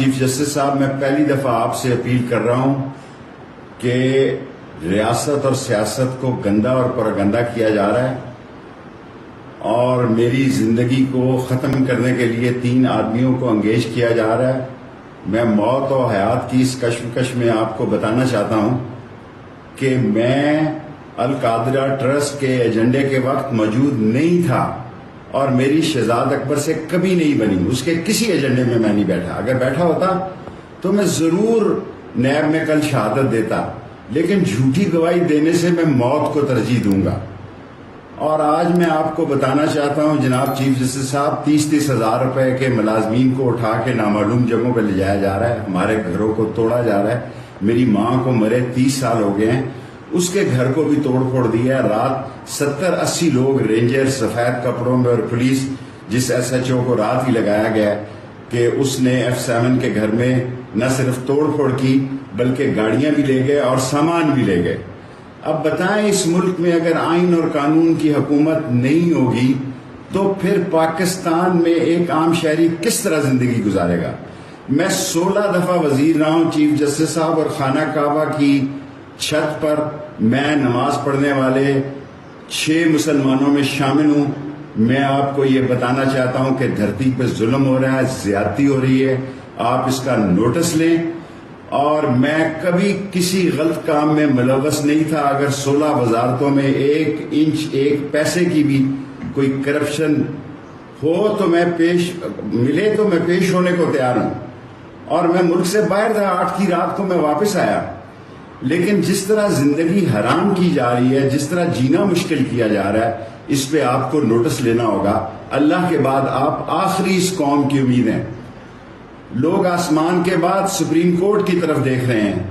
Chief justice صاحب، میں پہلی دفعہ آپ سے اپیل کر رہا ہوں کہ ریاست اور سیاست کو گندا اور پراگندا کیا جا رہا ہے اور میری زندگی کو ختم کرنے کے لیے 3 آدمیوں کو انگیج کیا جا رہا ہے۔ میں موت و حیات کی اس کشمکش میں آپ کو بتانا چاہتا ہوں کہ میں القادرہ ٹرسٹ کے ایجنڈے کے وقت موجود نہیں تھا اور میری شہزاد اکبر سے کبھی نہیں بنی، اس کے کسی ایجنڈے میں نہیں بیٹھا۔ اگر بیٹھا ہوتا تو میں ضرور نیب میں کل شہادت دیتا، لیکن جھوٹی گواہی دینے سے میں موت کو ترجیح دوں گا۔ اور آج میں آپ کو بتانا چاہتا ہوں جناب چیف جسٹس صاحب، 30 ہزار روپے کے ملازمین کو اٹھا کے نامعلوم جگہوں پہ لے جایا جا رہا ہے، ہمارے گھروں کو توڑا جا رہا ہے۔ میری ماں کو مرے 30 سال ہو گئے ہیں، اس کے گھر کو بھی توڑ پھوڑ دیا ہے۔ رات 70-80 لوگ رینجر سفید کپڑوں میں اور پولیس، جس SHO کو رات ہی لگایا گیا کہ اس نے F7 کے گھر میں نہ صرف توڑ پھوڑ کی بلکہ گاڑیاں بھی لے گئے اور سامان بھی لے گئے۔ اب بتائیں، اس ملک میں اگر آئین اور قانون کی حکومت نہیں ہوگی تو پھر پاکستان میں ایک عام شہری کس طرح زندگی گزارے گا؟ میں 16 دفعہ وزیر رہا ہوں چیف جسٹس صاحب، اور خانہ کعبہ کی چھت پر میں نماز پڑھنے والے 6 مسلمانوں میں شامل ہوں۔ میں آپ کو یہ بتانا چاہتا ہوں کہ دھرتی پہ ظلم ہو رہا ہے، زیادتی ہو رہی ہے، آپ اس کا نوٹس لیں۔ اور میں کبھی کسی غلط کام میں ملوث نہیں تھا۔ اگر 16 وزارتوں میں 1 انچ 1 پیسے کی بھی کوئی کرپشن ہو تو ملے تو میں پیش ہونے کو تیار ہوں۔ اور میں ملک سے باہر تھا، 8 کی رات کو میں واپس آیا۔ لیکن جس طرح زندگی حرام کی جا رہی ہے، جس طرح جینا مشکل کیا جا رہا ہے، اس پہ آپ کو نوٹس لینا ہوگا۔ اللہ کے بعد آپ آخری اس قوم کی امید ہیں۔ لوگ آسمان کے بعد سپریم کورٹ کی طرف دیکھ رہے ہیں۔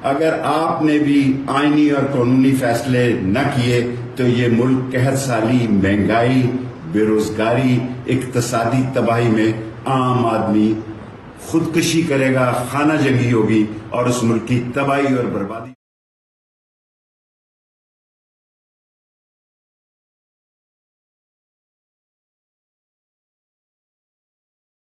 اگر آپ نے بھی آئینی اور قانونی فیصلے نہ کیے تو یہ ملک قحط سالی، مہنگائی، بے روزگاری، اقتصادی تباہی میں عام آدمی خودکشی کرے گا، خانہ جنگی ہوگی اور اس ملک کی تباہی اور بربادی